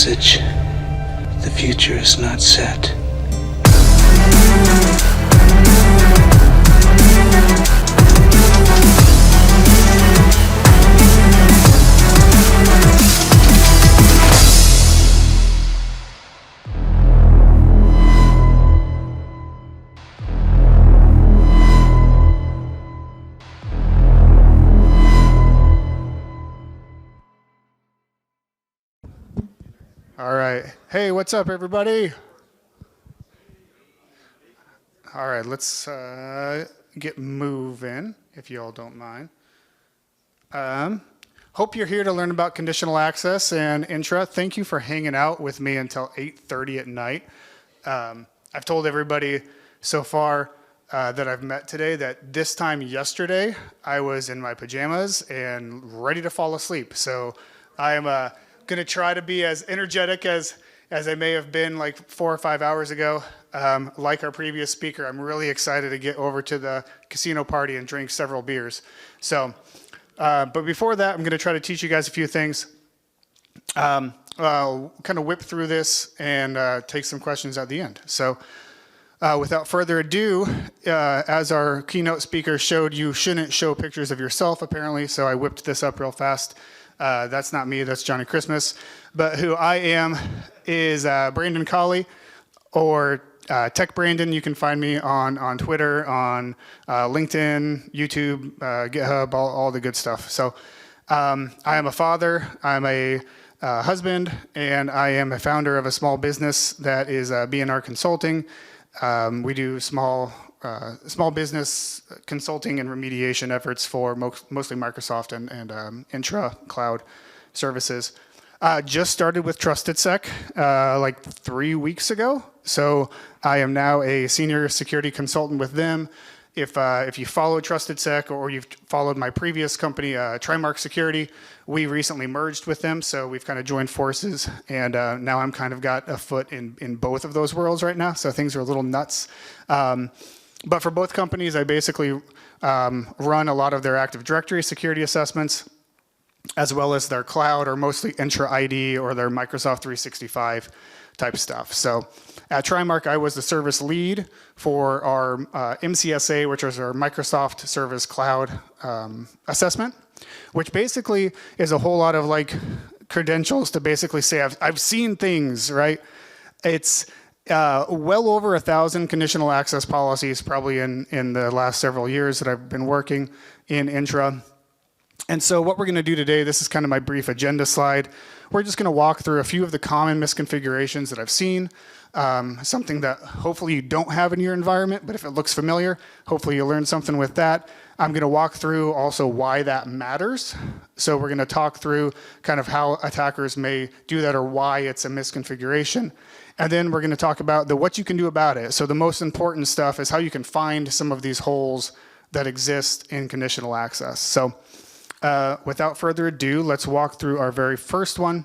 message. The future is not set. All right. Hey, what's up, everybody? All right, let's get moving, if you all don't mind. Hope you're here to learn about conditional access and Entra. Thank you for hanging out with me until 8:30 at night. I've told everybody so far that I've met today that this time yesterday, I was in my pajamas and ready to fall asleep. So I am going to try to be as energetic as I may have been like 4 or 5 hours ago. Like our previous speaker, I'm really excited to get over to the casino party and drink several beers. So, but before that, I'm going to try to teach you guys a few things. I'll kind of whip through this and take some questions at the end. So without further ado, as our keynote speaker showed, you shouldn't show pictures of yourself apparently, so I whipped this up real fast. That's not me, that's Johnny Christmas. But who I am is Brandon Colley, or Tech Brandon. You can find me on Twitter, on LinkedIn, YouTube, GitHub, all the good stuff. So I am a father, I'm a husband, and I am a founder of a small business that is B&R Consulting. We do small business consulting and remediation efforts for mostly Microsoft and Entra cloud services. Just started with TrustedSec like 3 weeks ago. So I am now a senior security consultant with them. If you follow TrustedSec or you've followed my previous company, Trimark Security, we recently merged with them. So we've kind of joined forces, and now I'm kind of got a foot in both of those worlds right now. So things are a little nuts. But for both companies, I basically run a lot of their Active Directory security assessments, as well as their cloud, or mostly Entra ID or their Microsoft 365 type stuff. So at Trimark, I was the service lead for our MCSA, which is our Microsoft Service Cloud assessment, which basically is a whole lot of like credentials to basically say I've seen things, right? It's well over 1,000 conditional access policies probably in the last several years that I've been working in Entra. And so what we're going to do today, this is kind of my brief agenda slide. We're just going to walk through a few of the common misconfigurations that I've seen, something that hopefully you don't have in your environment, but if it looks familiar, hopefully you'll learn something with that. I'm going to walk through also why that matters. So we're going to talk through kind of how attackers may do that or why it's a misconfiguration. And then we're going to talk about what you can do about it. So the most important stuff is how you can find some of these holes that exist in conditional access. So without further ado, let's walk through our very first one,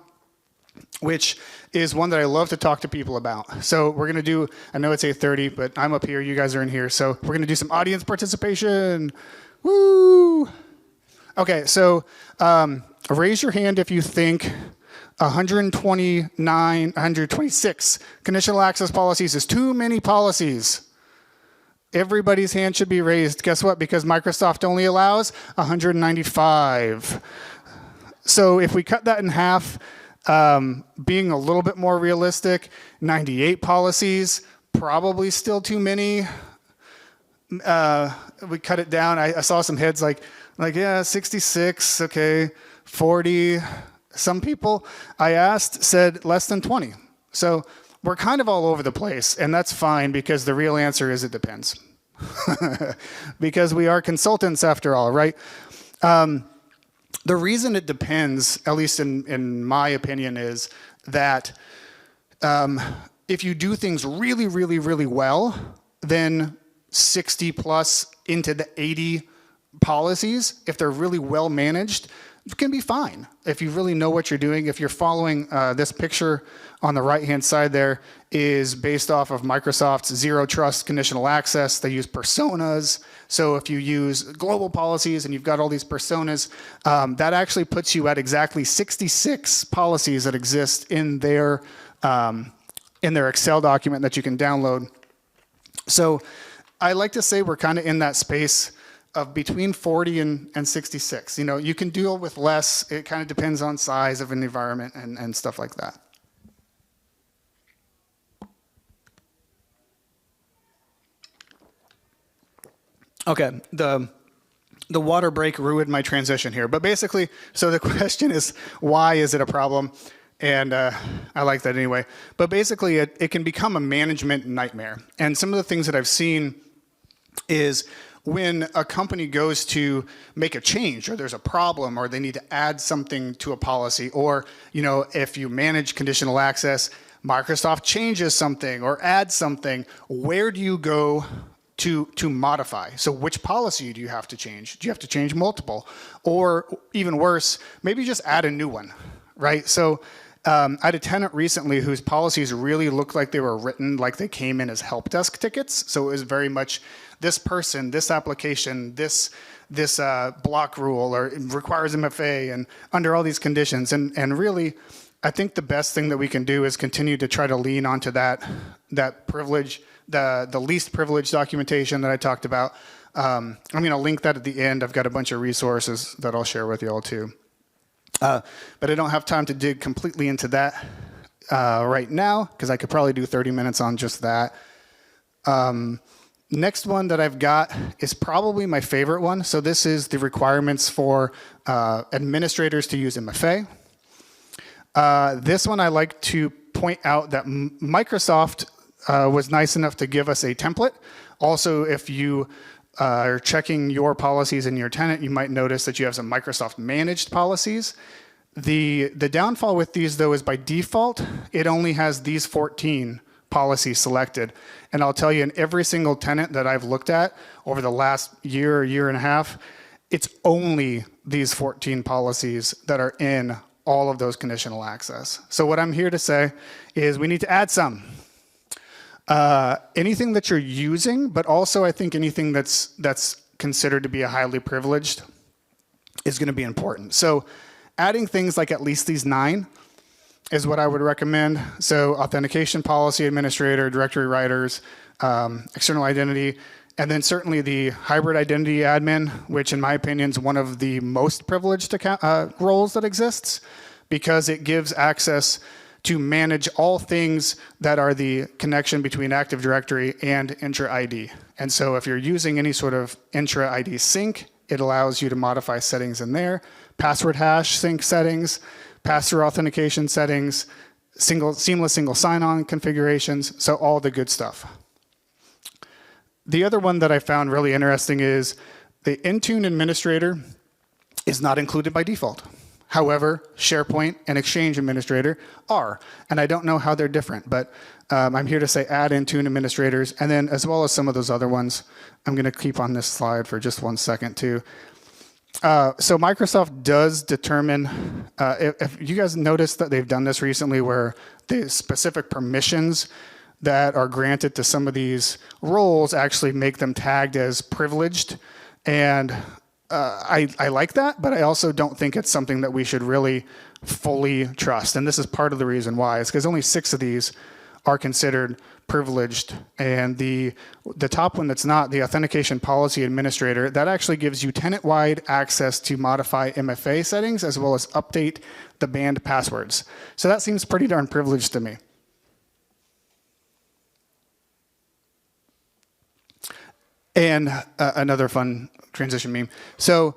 which is one that I love to talk to people about. So we're going to do, I know it's 8:30, but I'm up here, you guys are in here. So we're going to do some audience participation. Woo! Okay, so raise your hand if you think 126 conditional access policies is too many policies. Everybody's hand should be raised. Guess what? Because Microsoft only allows 195. So if we cut that in half, being a little bit more realistic, 98 policies, probably still too many. We cut it down. I saw some heads like yeah, 66, okay, 40. Some people I asked said less than 20. So we're kind of all over the place, and that's fine because the real answer is it depends. Because we are consultants after all, right? The reason it depends, at least in my opinion, is that if you do things really, really, really well, then 60 plus into the 80 policies, if they're really well managed, can be fine if you really know what you're doing. If you're following this picture on the right-hand side there is based off of Microsoft's Zero Trust Conditional Access. They use personas. So if you use global policies and you've got all these personas, that actually puts you at exactly 66 policies that exist in their Excel document that you can download. So I like to say we're kind of in that space of between 40 and 66. You know, you can deal with less. It kind of depends on size of an environment and stuff like that. Okay, the water break ruined my transition here. But basically, so the question is, why is it a problem? And I like that anyway. But basically, it can become a management nightmare. And some of the things that I've seen is when a company goes to make a change, or there's a problem, or they need to add something to a policy, or if you manage conditional access, Microsoft changes something or adds something, where do you go to modify? So which policy do you have to change? Do you have to change multiple? Or even worse, maybe just add a new one, right? So I had a tenant recently whose policies really looked like they were written like they came in as help desk tickets. So it was very much this person, this application, this block rule, or it requires MFA, and under all these conditions. And really, I think the best thing that we can do is continue to try to lean onto that privilege, the least privileged documentation that I talked about. I'm going to link that at the end. I've got a bunch of resources that I'll share with you all too. But I don't have time to dig completely into that right now, because I could probably do 30 minutes on just that. Next one that I've got is probably my favorite one. So this is the requirements for administrators to use MFA. This one I like to point out that Microsoft was nice enough to give us a template. Also, if you are checking your policies in your tenant, you might notice that you have some Microsoft managed policies. The downfall with these, though, is by default, it only has these 14 policies selected. And I'll tell you, in every single tenant that I've looked at over the last year and a half, it's only these 14 policies that are in all of those conditional access. So what I'm here to say is we need to add some. Anything that you're using, but also I think anything that's considered to be a highly privileged is going to be important. So adding things like at least these 9 is what I would recommend. So authentication policy administrator, directory writers, external identity, and then certainly the hybrid identity admin, which in my opinion is one of the most privileged roles that exists, because it gives access to manage all things that are the connection between Active Directory and Entra ID. And so if you're using any sort of Entra ID sync, it allows you to modify settings in there, password hash sync settings, pass-through authentication settings, seamless single sign-on configurations, so all the good stuff. The other one that I found really interesting is the Intune administrator is not included by default. However, SharePoint and Exchange administrator are, and I don't know how they're different, but I'm here to say add Intune administrators, and then as well as some of those other ones. I'm going to keep on this slide for just 1 second too. So Microsoft does determine, if you guys noticed that they've done this recently, where the specific permissions that are granted to some of these roles actually make them tagged as privileged. And I like that, but I also don't think it's something that we should really fully trust. And this is part of the reason why. It's because only 6 of these are considered privileged. And the top one that's not, the authentication policy administrator, that actually gives you tenant-wide access to modify MFA settings as well as update the banned passwords. So that seems pretty darn privileged to me. And another fun transition meme. So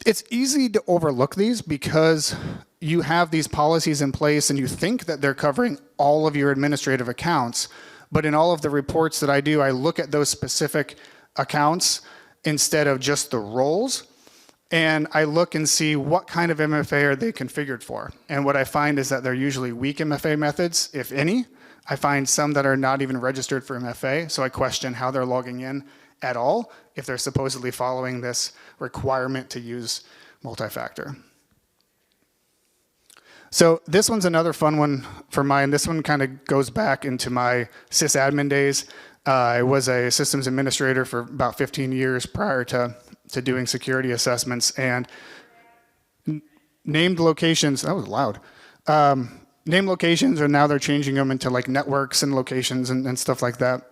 it's easy to overlook these because you have these policies in place and you think that they're covering all of your administrative accounts. But in all of the reports that I do, I look at those specific accounts instead of just the roles. And I look and see what kind of MFA are they configured for. And what I find is that they're usually weak MFA methods, if any. I find some that are not even registered for MFA. So I question how they're logging in at all if they're supposedly following this requirement to use multi-factor. So this one's another fun one for mine. This one kind of goes back into my sysadmin days. I was a systems administrator for about 15 years prior to doing security assessments, and named locations, that was loud. Named locations, and now they're changing them into like networks and locations and stuff like that.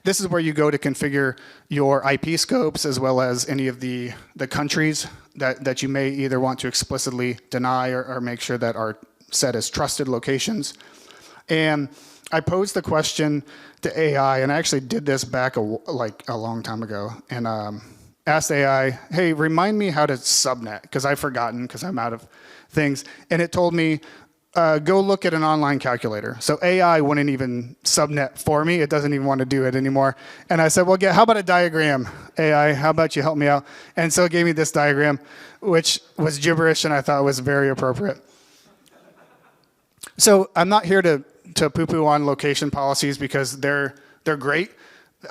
This is where you go to configure your IP scopes as well as any of the countries that you may either want to explicitly deny or make sure that are set as trusted locations. And I posed the question to AI, and I actually did this back a long time ago, and asked AI, hey, remind me how to subnet, because I've forgotten, because I'm out of things. And it told me, go look at an online calculator. So AI wouldn't even subnet for me. It doesn't even want to do it anymore. And I said, well, how about a diagram, AI? How about you help me out? And so it gave me this diagram, which was gibberish, and I thought was very appropriate. So I'm not here to poo-poo on location policies because they're great.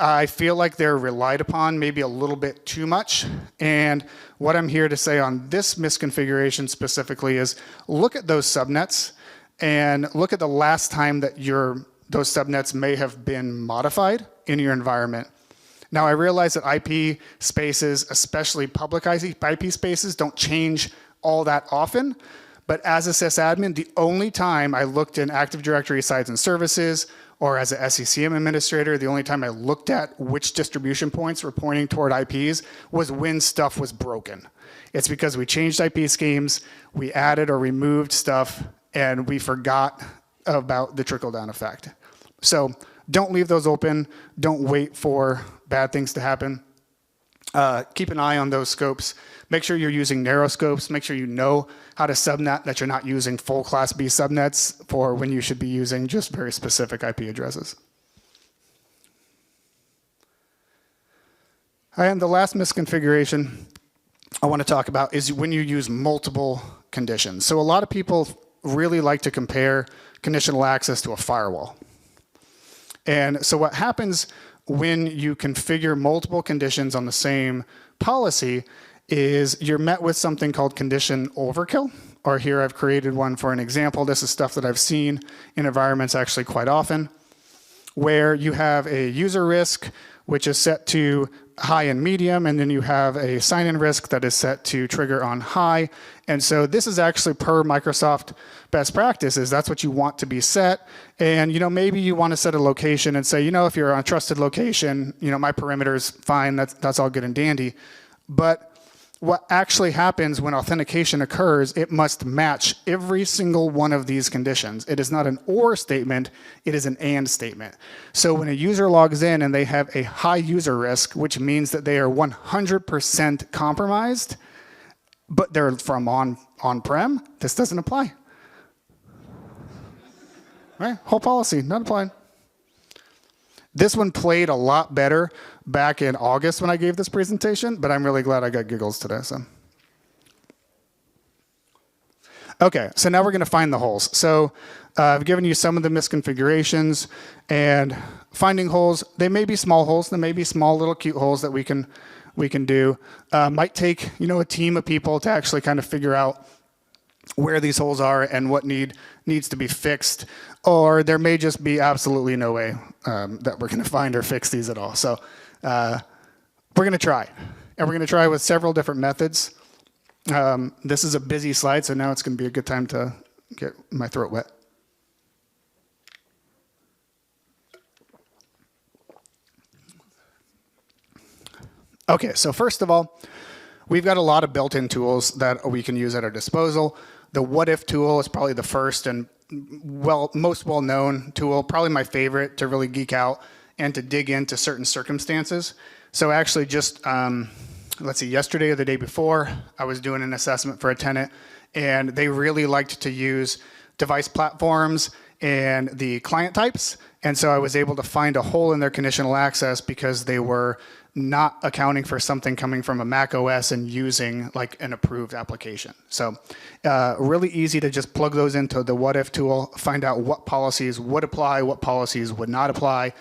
I feel like they're relied upon maybe a little bit too much. And what I'm here to say on this misconfiguration specifically is look at those subnets and look at the last time that those subnets may have been modified in your environment. Now, I realize that IP spaces, especially public IP spaces, don't change all that often. But as a sysadmin, the only time I looked in Active Directory sites and services, or as a SCCM administrator, the only time I looked at which distribution points were pointing toward IPs was when stuff was broken. It's because we changed IP schemes, we added or removed stuff, and we forgot about the trickle-down effect. So don't leave those open. Don't wait for bad things to happen. Keep an eye on those scopes. Make sure you're using narrow scopes. Make sure you know how to subnet, that you're not using full Class B subnets for when you should be using just very specific IP addresses. And the last misconfiguration I want to talk about is when you use multiple conditions. So a lot of people really like to compare conditional access to a firewall. And so what happens when you configure multiple conditions on the same policy is you're met with something called condition overkill, or here I've created one for an example. This is stuff that I've seen in environments actually quite often, where you have a user risk, which is set to high and medium, and then you have a sign-in risk that is set to trigger on high. And so this is actually per Microsoft best practices. That's what you want to be set. And maybe you want to set a location and say, if you're on a trusted location, my perimeter's fine, that's all good and dandy. But what actually happens when authentication occurs, it must match every single one of these conditions. It is not an or statement, it is an and statement. So when a user logs in and they have a high user risk, which means that they are 100% compromised, but they're from on-prem, this doesn't apply. Right? Whole policy, not applied. This one played a lot better back in August when I gave this presentation, but I'm really glad I got giggles today. So, okay, so now we're going to find the holes. So I've given you some of the misconfigurations, and finding holes, they may be small holes, they may be small little cute holes that we can do. Might take a team of people to actually kind of figure out where these holes are and what needs to be fixed, or there may just be absolutely no way that we're going to find or fix these at all. So we're going to try, and we're going to try with several different methods. This is a busy slide, so now it's going to be a good time to get my throat wet. Okay, so first of all, we've got a lot of built-in tools that we can use at our disposal. The what if tool is probably the first and most well-known tool, probably my favorite to really geek out and to dig into certain circumstances. So actually just, let's see, yesterday or the day before, I was doing an assessment for a tenant, and they really liked to use device platforms and the client types. And so I was able to find a hole in their conditional access because they were not accounting for something coming from a Mac OS and using like an approved application. So really easy to just plug those into the what if tool, find out what policies would apply, what policies would not apply,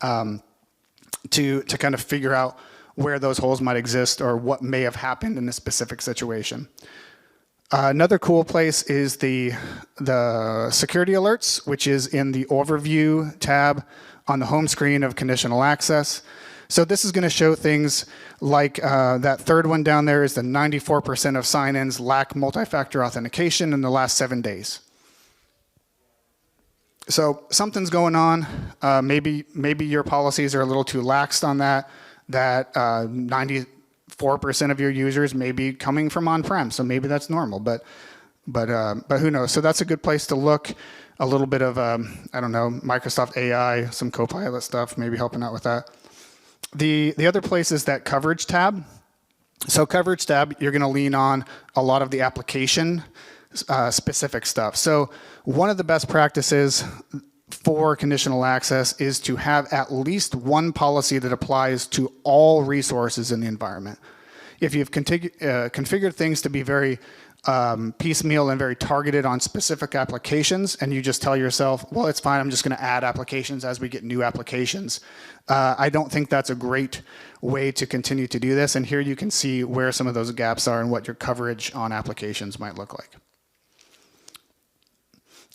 to kind of figure out where those holes might exist or what may have happened in a specific situation. Another cool place is the security alerts, which is in the overview tab on the home screen of conditional access. So this is going to show things like that third one down there is the 94% of sign-ins lack multi-factor authentication in the last 7 days. So something's going on. Maybe your policies are a little too laxed on that. That 94% of your users may be coming from on-prem, so maybe that's normal. But who knows? So that's a good place to look. A little bit of I don't know, Microsoft AI, some Copilot stuff, maybe helping out with that. The other place is that coverage tab. So coverage tab, you're going to lean on a lot of the application specific stuff. So one of the best practices for conditional access is to have at least one policy that applies to all resources in the environment. If you've configured things to be very piecemeal and very targeted on specific applications, and you just tell yourself, well, it's fine, I'm just going to add applications as we get new applications. I don't think that's a great way to continue to do this. And here you can see where some of those gaps are and what your coverage on applications might look like.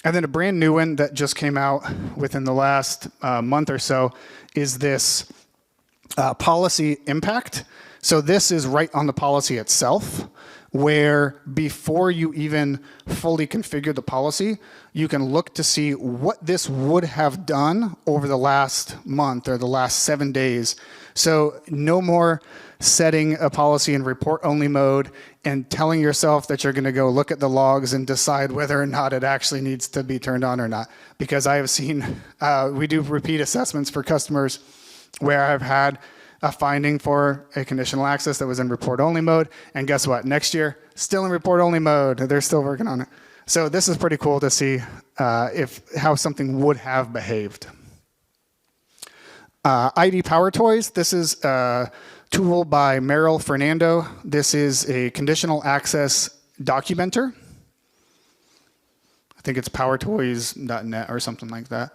And then a brand new one that just came out within the last month or so is this policy impact. So this is right on the policy itself, where before you even fully configure the policy, you can look to see what this would have done over the last month or the last 7 days. So no more setting a policy in report-only mode and telling yourself that you're going to go look at the logs and decide whether or not it actually needs to be turned on or not. Because I have seen, we do repeat assessments for customers where I've had a finding for a conditional access that was in report-only mode, and guess what? Next year, still in report-only mode. They're still working on it. So this is pretty cool to see how something would have behaved. ID Power Toys. This is a tool by Merrill Fernando. This is a conditional access documenter. I think it's powertoys.net or something like that.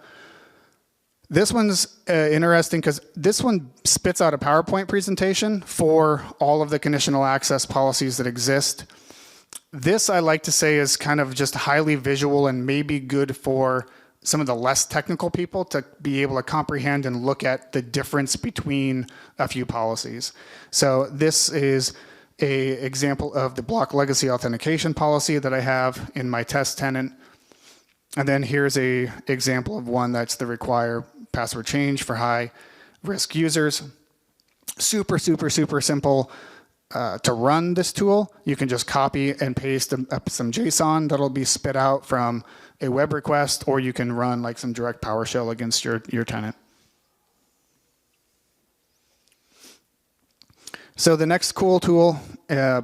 This one's interesting because this one spits out a PowerPoint presentation for all of the conditional access policies that exist. This, I like to say, is kind of just highly visual and maybe good for some of the less technical people to be able to comprehend and look at the difference between a few policies. So this is an example of the block legacy authentication policy that I have in my test tenant. And then here's an example of one that's the require password change for high risk users. Super, super, super simple to run this tool. You can just copy and paste some JSON that'll be spit out from a web request, or you can run like some direct PowerShell against your tenant. So the next cool tool,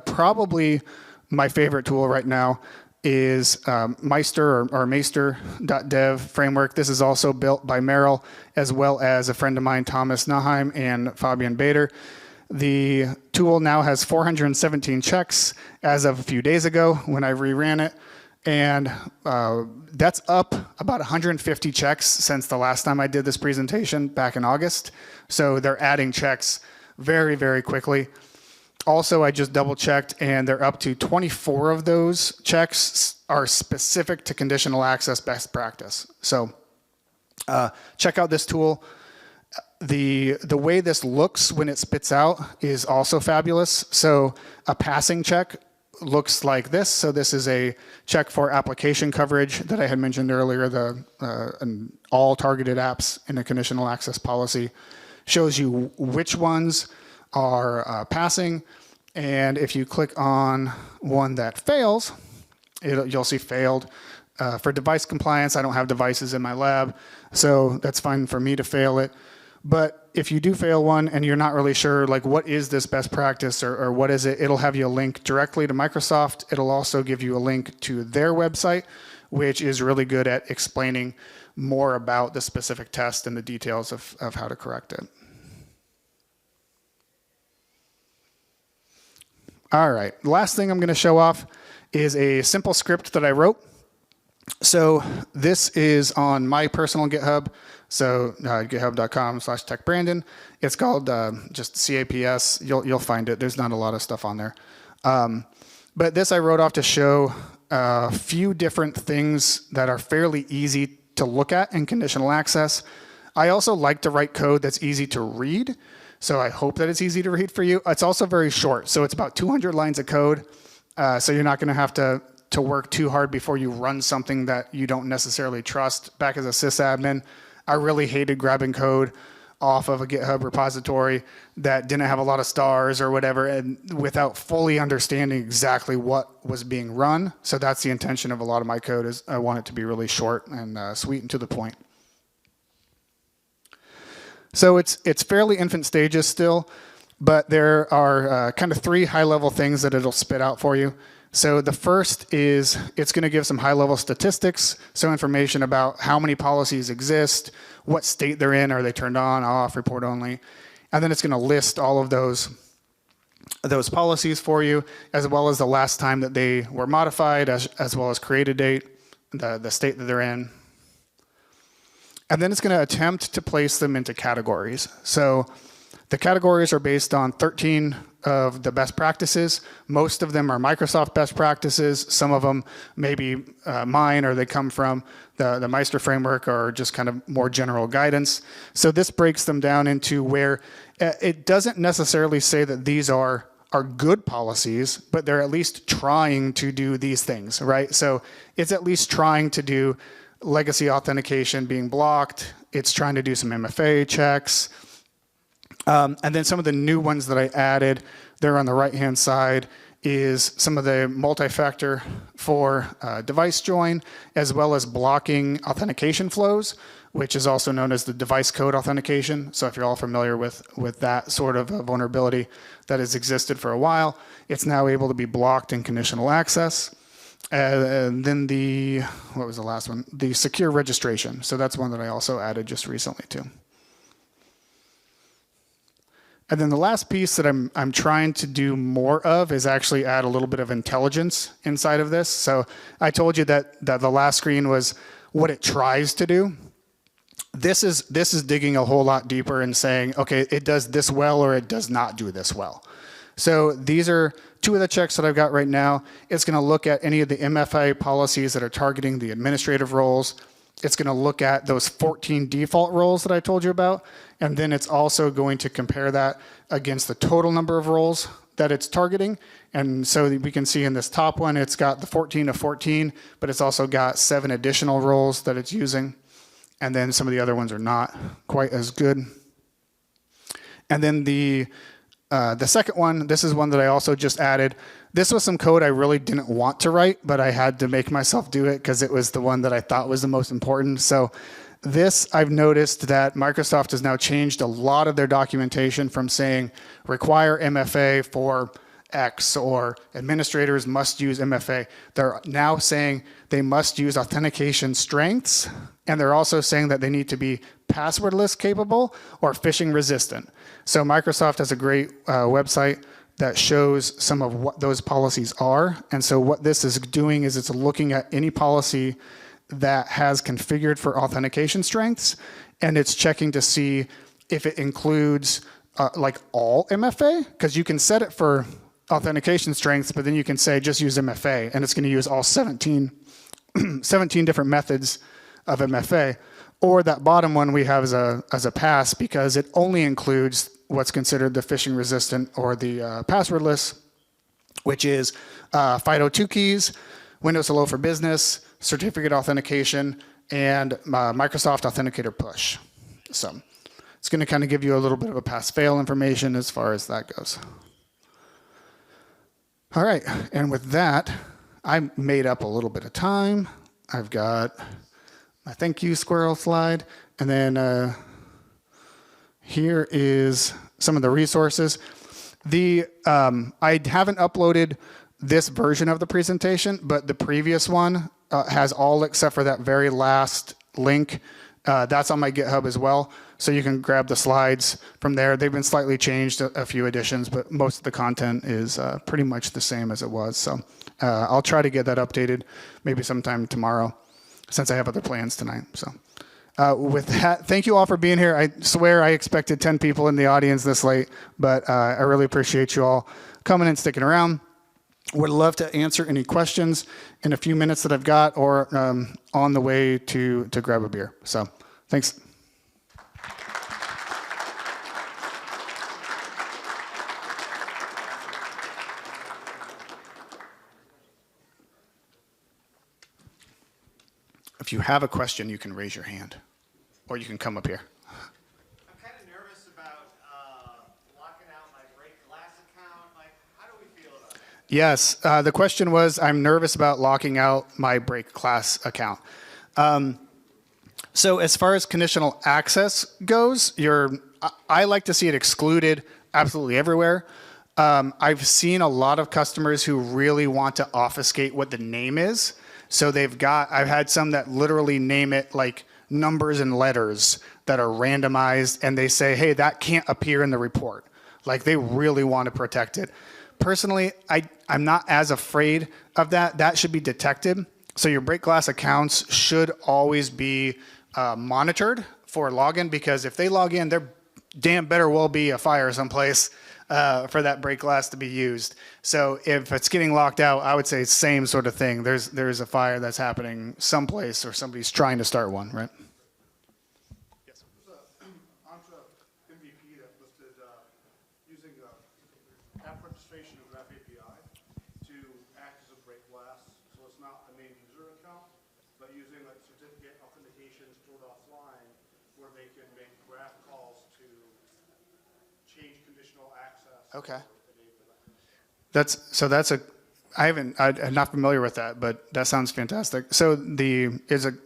probably my favorite tool right now, is Meister or Meister.dev framework. This is also built by Merrill, as well as a friend of mine, Thomas Naheim and Fabian Bader. The tool now has 417 checks as of a few days ago when I reran it. And that's up about 150 checks since the last time I did this presentation back in August. So they're adding checks very, very quickly. Also, I just double checked, and they're up to 24 of those checks are specific to conditional access best practice. So check out this tool. The way this looks when it spits out is also fabulous. So a passing check looks like this. So this is a check for application coverage that I had mentioned earlier, all targeted apps in a conditional access policy. Shows you which ones are passing, and if you click on one that fails, you'll see failed. For device compliance, I don't have devices in my lab, so that's fine for me to fail it. But if you do fail one and you're not really sure, like, what is this best practice or what is it, it'll have you a link directly to Microsoft. It'll also give you a link to their website, which is really good at explaining more about the specific test and the details of how to correct it. All right, last thing I'm going to show off is a simple script that I wrote. So this is on my personal GitHub, so github.com/techbrandon. It's called just CAPS. You'll find it. There's not a lot of stuff on there. But this I wrote off to show a few different things that are fairly easy to look at in conditional access. I also like to write code that's easy to read, so I hope that it's easy to read for you. It's also very short, so it's about 200 lines of code, so you're not going to have to work too hard before you run something that you don't necessarily trust. Back as a sysadmin, I really hated grabbing code off of a GitHub repository that didn't have a lot of stars or whatever, and without fully understanding exactly what was being run. So that's the intention of a lot of my code, is I want it to be really short and sweet and to the point. So it's fairly infant stages still, but there are kind of 3 high-level things that it'll spit out for you. So the first is it's going to give some high-level statistics, so information about how many policies exist, what state they're in, are they turned on, off, report only, and then it's going to list all of those policies for you, as well as the last time that they were modified, as well as created date, the state that they're in. And then it's going to attempt to place them into categories. So the categories are based on 13 of the best practices. Most of them are Microsoft best practices. Some of them may be mine, or they come from the Meister framework, or just kind of more general guidance. So this breaks them down into where it doesn't necessarily say that these are good policies, but they're at least trying to do these things, right? So it's at least trying to do legacy authentication being blocked. It's trying to do some MFA checks. And then some of the new ones that I added there on the right-hand side is some of the multi-factor for device join, as well as blocking authentication flows, which is also known as the device code authentication. So if you're all familiar with that sort of vulnerability that has existed for a while, it's now able to be blocked in conditional access. And then what was the last one? The secure registration. So that's one that I also added just recently too. And then the last piece that I'm trying to do more of is actually add a little bit of intelligence inside of this. So I told you that the last screen was what it tries to do. This is digging a whole lot deeper and saying, okay, it does this well, or it does not do this well. So these are 2 of the checks that I've got right now. It's going to look at any of the MFA policies that are targeting the administrative roles. It's going to look at those 14 default roles that I told you about. And then it's also going to compare that against the total number of roles that it's targeting. And so we can see in this top one, it's got the 14 of 14, but it's also got 7 additional roles that it's using. And then some of the other ones are not quite as good. And then the second one, this is one that I also just added. This was some code I really didn't want to write, but I had to make myself do it because it was the one that I thought was the most important. So this, I've noticed that Microsoft has now changed a lot of their documentation from saying require MFA for X, or administrators must use MFA. They're now saying they must use authentication strengths, and they're also saying that they need to be passwordless capable or phishing resistant. So Microsoft has a great website that shows some of what those policies are. And so what this is doing is it's looking at any policy that has configured for authentication strengths, and it's checking to see if it includes like all MFA, because you can set it for authentication strengths, but then you can say just use MFA, and it's going to use all 17 different methods of MFA. Or that bottom one we have as a pass, because it only includes what's considered the phishing resistant or the passwordless, which is FIDO2 keys, Windows Hello for Business, certificate authentication, and Microsoft Authenticator Push. So it's going to kind of give you a little bit of a pass-fail information as far as that goes. All right, and with that, I made up a little bit of time. I've got my thank you squirrel slide, and then here is some of the resources. I haven't uploaded this version of the presentation, but the previous one has all except for that very last link. That's on my GitHub as well, so you can grab the slides from there. They've been slightly changed, a few additions, but most of the content is pretty much the same as it was. So I'll try to get that updated maybe sometime tomorrow, since I have other plans tonight. So with that, thank you all for being here. I swear I expected 10 people in the audience this late, but I really appreciate you all coming and sticking around. Would love to answer any questions in a few minutes that I've got, or on the way to grab a beer. So thanks. If you have a question, you can raise your hand, or you can come up here. I'm kind of nervous about locking out my break glass account. Like, how do we feel about that? Yes, the question was, I'm nervous about locking out my break class account. So as far as conditional access goes, I like to see it excluded absolutely everywhere. I've seen a lot of customers who really want to obfuscate what the name is. So I've had some that literally name it like numbers and letters that are randomized, and they say, hey, that can't appear in the report. Like, they really want to protect it. Personally, I'm not as afraid of that. That should be detected. So your break glass accounts should always be monitored for login, because if they log in, there damn better well be a fire someplace for that break glass to be used. So if it's getting locked out, I would say same sort of thing. There's a fire that's happening someplace, or somebody's trying to start one, right? Yes. There's an Entra MVP that listed using app registration and Graph API to act as a break glass. So it's not a main user account, but using like certificate authentication stored offline, where they can make graph calls to change conditional access. Okay. I'm not familiar with that, but that sounds fantastic. So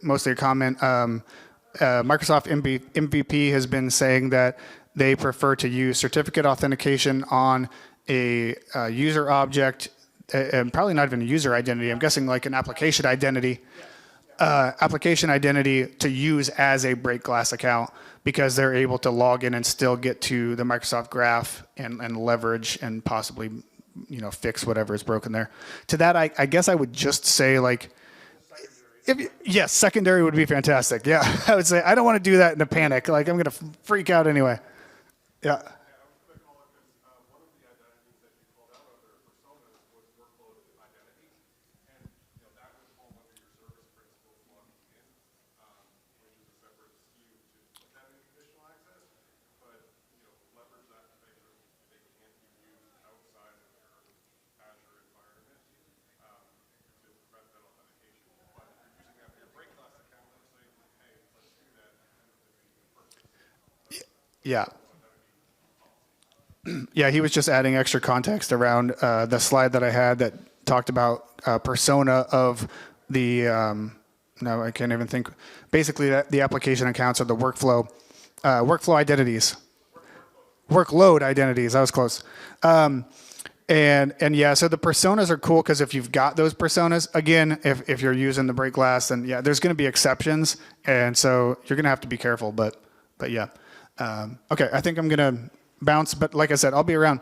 mostly a comment. Microsoft MVP has been saying that they prefer to use certificate authentication on a user object, and probably not even a user identity. I'm guessing like an application identity. Application identity to use as a break glass account, because they're able to log in and still get to the Microsoft Graph and leverage and possibly, fix whatever is broken there. To that, I guess I would just say, like, yes, secondary would be fantastic. Yeah, I would say I don't want to do that in a panic. Like, I'm going to freak out anyway. Yeah. Yeah. Yeah, he was just adding extra context around the slide that I had that talked about persona of the, no, I can't even think. Basically, the application accounts are the workflow identities. Workload identities, that was close. And yeah, so the personas are cool, because if you've got those personas, again, if you're using the break glass, then yeah, there's going to be exceptions, and so you're going to have to be careful. But yeah, okay, I think I'm going to bounce. But like I said, I'll be around.